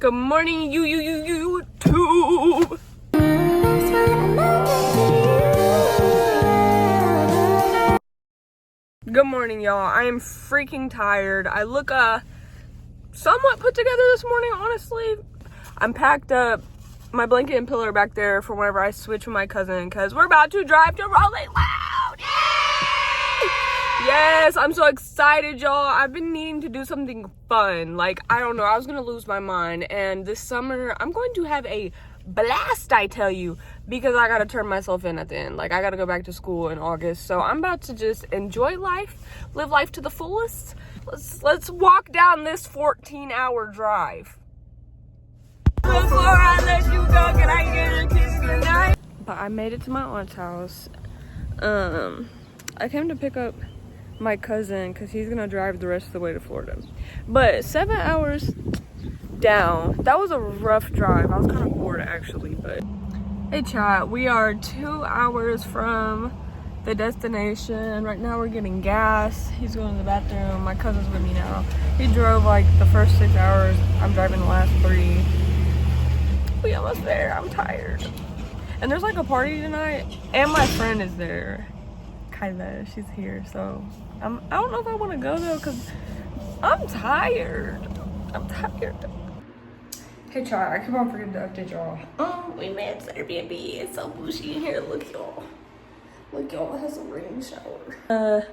Good morning, YouTube. Good morning, y'all. I am freaking tired. I look somewhat put together this morning, honestly. I'm packed up. My blanket and pillow are back there for whenever I switch with my cousin, because we're about to drive to Rolling Loud. Yay! Yes, I'm so excited, y'all. I've been needing to do something fun. Like, I don't know, I was gonna lose my mind, and this summer I'm going to have a blast, I tell you, because I gotta turn myself in at the end. Like, I gotta go back to school in August, so I'm about to just enjoy life, live life to the fullest. Let's walk down this 14-hour drive. Before I let you go, can I get a kiss goodnight? But I made it to my aunt's house. I came to pick up my cousin because he's gonna drive the rest of the way to Florida. But 7 hours down, that was a rough drive. I was kind of bored actually, but hey chat, we are 2 hours from the destination. Right now we're getting gas. He's going to the bathroom. My cousin's with me now. He drove like the first 6 hours. I'm driving the last 3. We almost there. I'm tired. And there's like a party tonight, and my friend is there. Kyla, she's here. So I don't know if I want to go though, because I'm tired. Hey y'all, I keep on forgetting to update y'all. We made Airbnb. It's so bougie in here. Look y'all. Look y'all, it has a rain shower.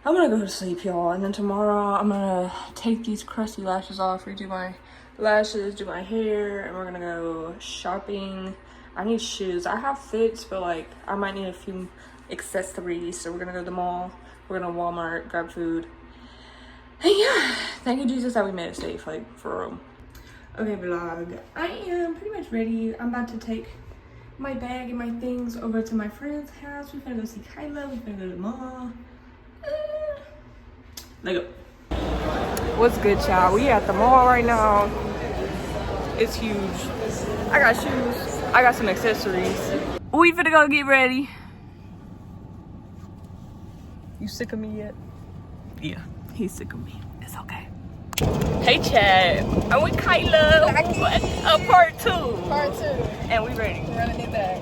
I'm gonna go to sleep, y'all, and then tomorrow I'm gonna take these crusty lashes off, redo my lashes, do my hair, and we're gonna go shopping. I need shoes. I have fits, but like I might need a few accessories, so we're gonna go to the mall. We're gonna Walmart, grab food. And yeah, thank you Jesus that we made it safe, like for real. Okay vlog, I am pretty much ready. I'm about to take my bag and my things over to my friend's house. We're gonna go see Kyla. We're gonna go to the mall. Let's go. What's good, child? We at the mall right now. It's huge. I got shoes. I got some accessories. We finna go get ready. You sick of me yet? Yeah, he's sick of me. It's okay. Hey, Chad. I'm with Kyla. Part 2. Part 2. And we ready. We're running it back.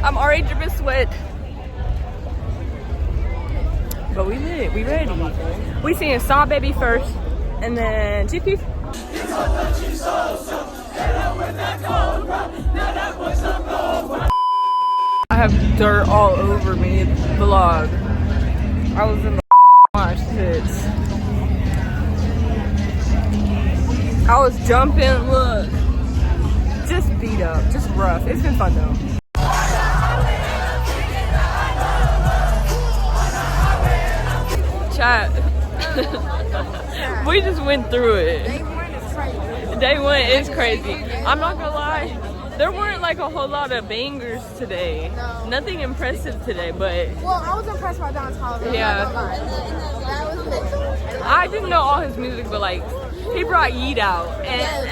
I'm already dripping sweat. But we lit. We ready. We seeing Saw Baby first. And then GP. I have dirt all over me. Vlog. I was in the wash pits. I was jumping. Look. Just beat up. Just rough. It's been fun though. Chat. We just went through it. Day one is crazy. I'm not gonna lie, there weren't like a whole lot of bangers today. No. Nothing impressive today, but well, I was impressed by Don's holiday. Yeah. I didn't know all his music, but like he brought Yeet out, and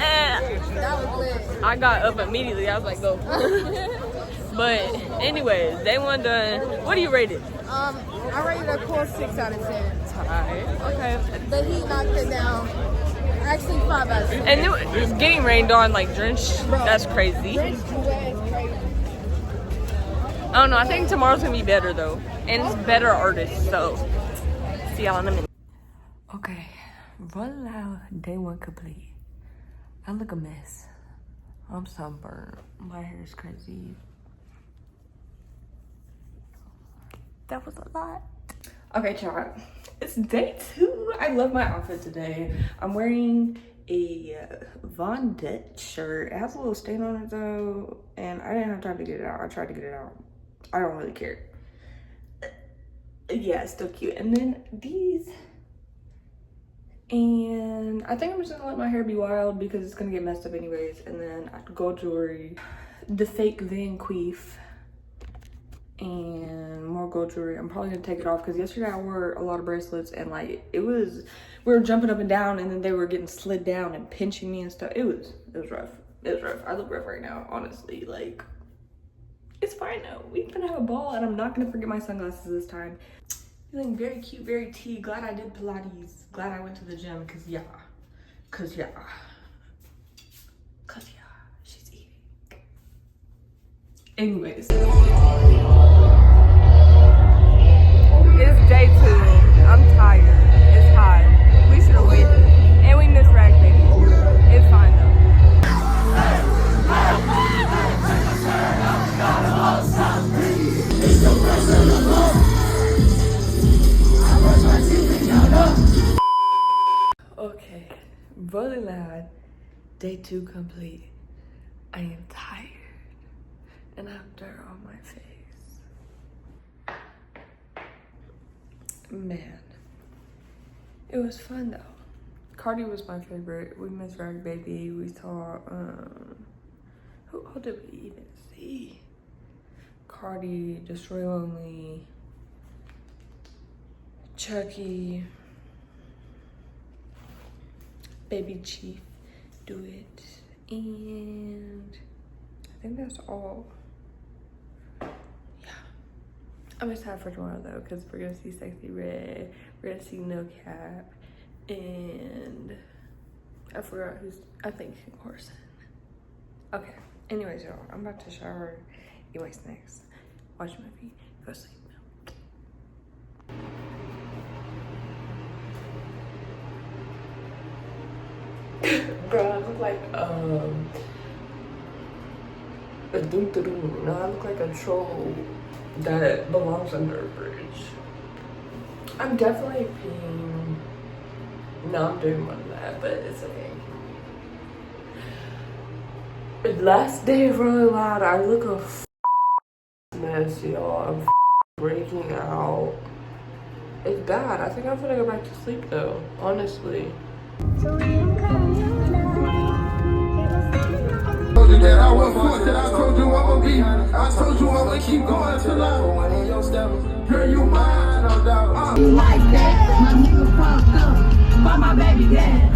that was lit. I got up immediately. I was like, go. But anyways, day one done. What do you rate it? I rated a cool 6 out of 10. Alright, okay. The heat knocked it down. Actually, 5 out of 10. And it was getting rained on, like drenched. Bro, that's crazy. Drenched wet, crazy. I don't know. I think tomorrow's gonna be better though, and it's better artists. So see y'all in a minute. Okay, voila, day 1 complete. I look a mess. I'm sunburned. My hair is crazy. That was a lot. Okay, chat. It's day 2. I love my outfit today. I'm wearing a Von Dutch shirt. It has a little stain on it though, and I didn't have time to get it out. I tried to get it out. I don't really care. Yeah, it's still cute. And then these. And I think I'm just gonna let my hair be wild because it's gonna get messed up anyways. And then gold jewelry, the fake Van Cleef, and more gold jewelry. I'm probably gonna take it off because yesterday I wore a lot of bracelets and like we were jumping up and down and then they were getting slid down and pinching me and stuff. It was rough. It was rough. I look rough right now, honestly. Like, it's fine though. We're gonna have a ball and I'm not gonna forget my sunglasses this time. Feeling very cute, very tea. Glad I did Pilates. Glad I went to the gym, cause yeah. She's eating. Anyways. It's day 2. I'm tired. It's hot. We should have waited. And we missed Rag Baby. It's fine though. Okay, really loud. Day 2 complete. I am tired. And I have dirt on my face. Man. It was fun though. Cardi was my favorite. We missed Rag Baby. We saw, who all did we even see? Cardi, Destroy Lonely, Chucky, Baby Chief, Do It, and I think that's all. Yeah. I'm excited for tomorrow though, because we're gonna see Sexy Red, we're gonna see No Cap, and I forgot who's, I think King Corson. Okay, anyways y'all, I'm about to shower, eat my snacks, watch a movie, go sleep. Bro, I look like a doom-to-doom. No, I look like a troll that belongs under a bridge. I'm definitely peeing. No, I'm doing more than that, but it's okay. Last day really loud. I look a mess, y'all. I'm breaking out. It's bad. I think I'm gonna go back to sleep though, honestly. Told you that I was forced, I told you I'ma be. I told you I'ma keep going till I one in your step. Girl, you mine, no doubt. You like that? My nigga fucked up by my baby dad.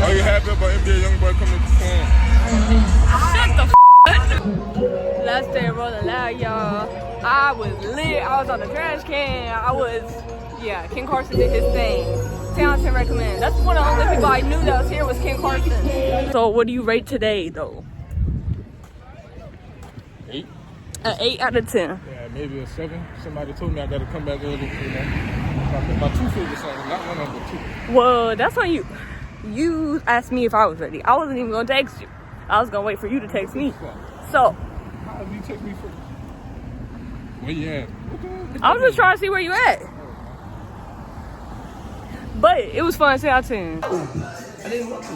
Are you happy about NBA Youngboy coming to perform? Shut the f up. Last day rolling loud, y'all. I was lit. I was on the trash can. Yeah, King Carson did his thing. 10 out of 10 recommend. That's one of the only people I knew that was here was King Carson. So what do you rate today, though? 8? An 8 out of 10. Yeah, maybe a 7. Somebody told me I gotta come back early, you know. My 2 favorite songs, not one of the 2. Well, that's on you. You asked me if I was ready. I wasn't even gonna text you. I was gonna wait for you to text me. So How did you take me for? Where you at? I was just trying to see where you at. But it was fun. 10 out of 10. I didn't want to.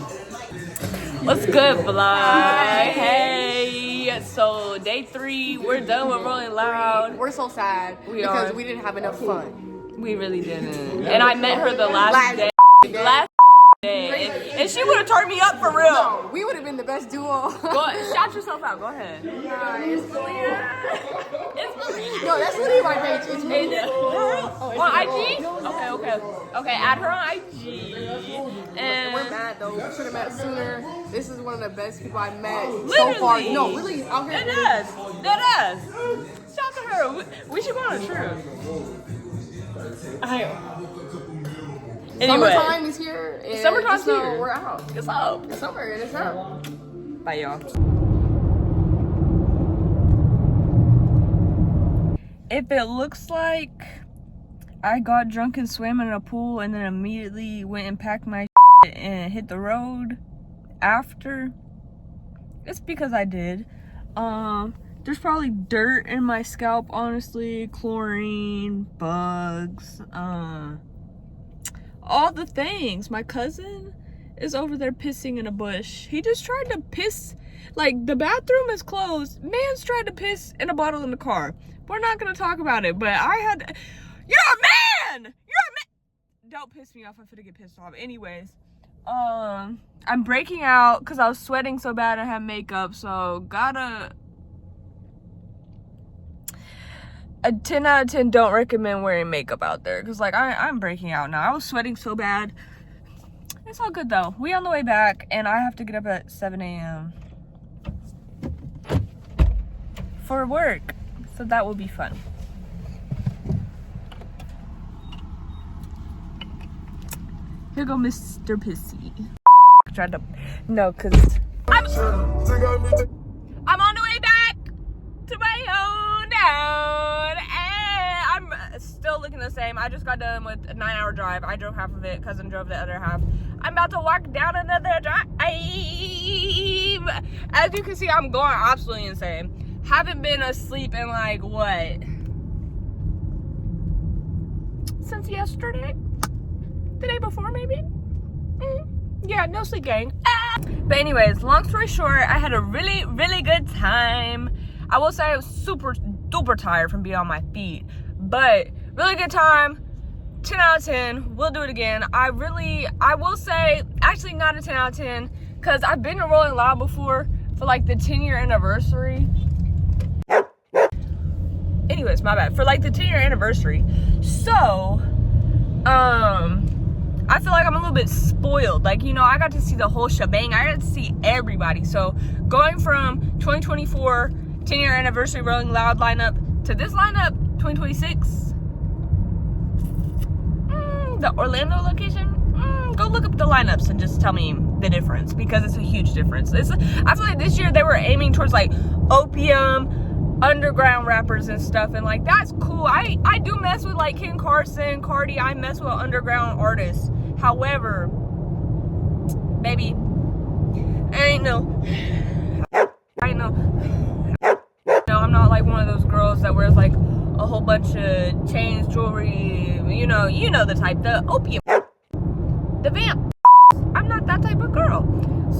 What's good, vlog? Hey. So day 3, we're done with Rolling Loud. We're so sad because we didn't have enough fun. We really didn't. And I met her the last day. Last day. And she would have turned me up for real. No, we would have been the best duo. Go, shout yourself out. Go ahead. It's Malia. It's Malia. No, that's literally my page. It's me. On IG? Okay, add her on IG. And We're mad though. We should have met sooner. This is one of the best people I met so Literally. far. No, really, out here. Dead ass. Shout to her. We should go on a trip. Anyway, Summertime is here. And Summertime's just know here. We're out. it's up. It's summer and it's up. Bye, y'all. If it looks like I got drunk and swam in a pool and then immediately went and packed my shit and hit the road after, it's because I did. There's probably dirt in my scalp, honestly, chlorine, bugs, all the things. My cousin is over there pissing in a bush. He just tried to piss, like, the bathroom is closed. Man's tried to piss in a bottle in the car. We're not gonna talk about it, but I had, you're a man! You're a man! Don't piss me off, I'm finna get pissed off. Anyways, I'm breaking out because I was sweating so bad I had makeup, so a 10 out of 10 don't recommend wearing makeup out there because like I'm breaking out now. I was sweating so bad It's all good though. We on the way back, and I have to get up at 7 a.m. for work, so that will be fun. Here go Mr. Pissy. Tried to cause I'm on the way back to my hometown, and I'm still looking the same. I just got done with a 9-hour drive. I drove half of it, cousin drove the other half. I'm about to walk down another drive. As you can see, I'm going absolutely insane. Haven't been asleep in like what? Since yesterday? The day before maybe? Yeah, no sleep, gang. But anyways, long story short, I had a really, really good time. I will say I was super duper tired from being on my feet, but really good time. 10 out of 10. We'll do it again. I will say, actually not a 10 out of 10, because I've been to Rolling Loud before for like the 10-year anniversary. Anyways, my bad. For like the 10-year anniversary. So, I feel like I'm a little bit spoiled. Like, you know, I got to see the whole shebang. I got to see everybody. So, going from 2024 10-year anniversary Rolling Loud lineup to this lineup, 2026, the Orlando location, go look up the lineups and just tell me the difference, because it's a huge difference. I feel like this year they were aiming towards like opium, underground rappers and stuff, and like that's cool. I do mess with like Ken Carson, Cardi. I mess with underground artists. However, baby, I know I'm not like one of those girls that wears like a whole bunch of chains, jewelry, you know the type, the opium, the vamp. I'm not that type of girl,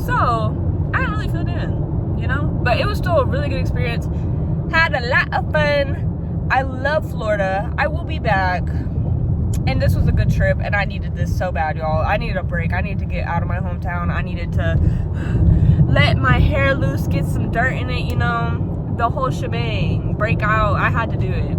so I didn't really fit in, you know. But it was still a really good experience. Had a lot of fun. I love Florida. I will be back. And this was a good trip, and I needed this so bad, y'all. I needed a break. I needed to get out of my hometown. I needed to let my hair loose, get some dirt in it, you know. The whole shebang. Break out. I had to do it.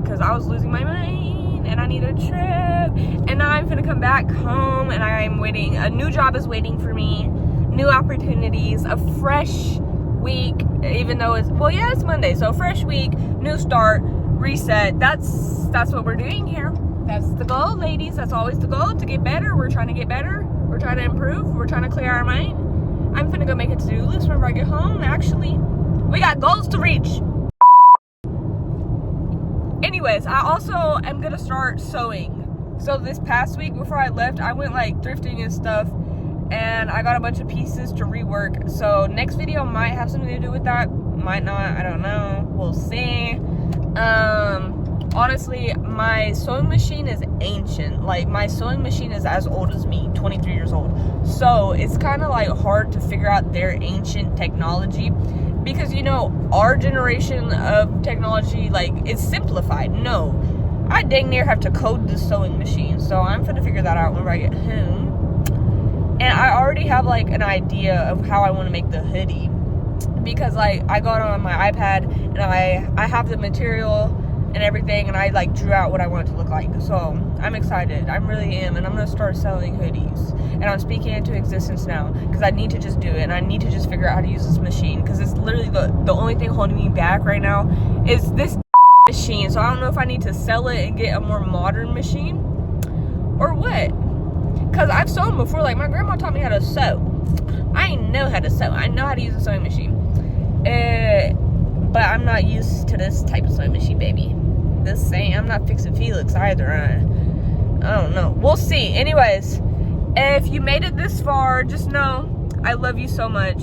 Because I was losing my mind, and I needed a trip. And now I'm gonna come back home, and I'm waiting. A new job is waiting for me. New opportunities. A fresh week, even though it's Monday, so fresh week, new start, reset. That's what we're doing here. That's the goal, ladies. That's always the goal, to get better. We're trying to get better. We're trying to improve. We're trying to clear our mind. I'm finna go make a to-do list whenever I get home. Actually, we got goals to reach. Anyways, I also am gonna start sewing. So this past week before I left, I went like thrifting and stuff, and I got a bunch of pieces to rework. So next video might have something to do with that, might not, I don't know, we'll see. Honestly, my sewing machine is ancient. Like, my sewing machine is as old as me, 23 years old. So it's kind of like hard to figure out their ancient technology, because, you know, our generation of technology, like, it's simplified. No, I dang near have to code the sewing machine. So I'm gonna figure that out whenever I get home. And I already have like an idea of how I want to make the hoodie, because like I got on my iPad and I have the material and everything, and I like drew out what I want it to look like. So I'm excited. I really am. And I'm gonna start selling hoodies, and I'm speaking into existence now, because I need to just do it, and I need to just figure out how to use this machine, because it's literally the only thing holding me back right now is this machine. So I don't know if I need to sell it and get a more modern machine or what. Because I've sewn before. Like, my grandma taught me how to sew. I know how to sew. I know how to use a sewing machine. But I'm not used to this type of sewing machine, baby. This ain't, I'm not fixing Felix either. I don't know. We'll see. Anyways, if you made it this far, just know I love you so much.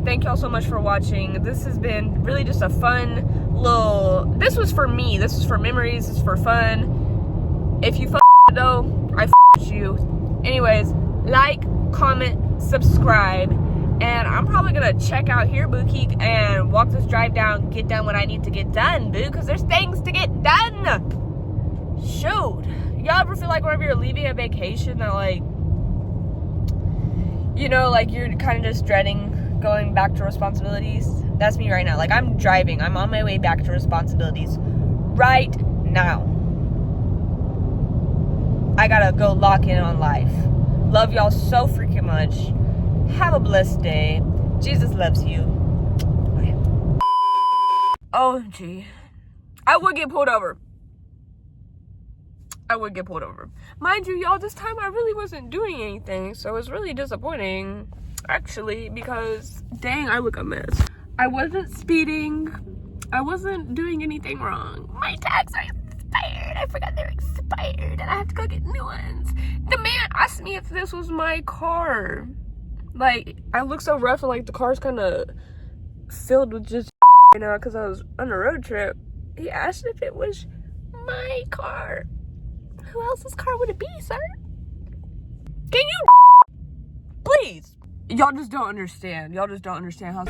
Thank y'all so much for watching. This has been really just a fun little... This was for me. This was for memories. This is for fun. If you though, I with you. Anyways, like, comment, subscribe, and I'm probably gonna check out here, Boo Keek, and walk this drive down, get done what I need to get done, boo, because there's things to get done. Shoot. Y'all ever feel like whenever you're leaving a vacation that, like, you know, like you're kind of just dreading going back to responsibilities? That's me right now. Like, I'm driving. I'm on my way back to responsibilities right now. I gotta go lock in on life. Love y'all so freaking much. Have a blessed day. Jesus loves you. Bye. OMG. I would get pulled over. Mind you, y'all, this time I really wasn't doing anything, so it's really disappointing, actually, because, dang, I look a mess. I wasn't speeding. I wasn't doing anything wrong. My tags are expired. I forgot they're expired, and I have to go get new ones. The man asked me if this was my car. Like, I look so rough, and, like, the car's kind of filled with just right now because I was on a road trip. He asked if it was my car. Who else's car would it be, sir? Can you please? Y'all just don't understand. Y'all just don't understand how.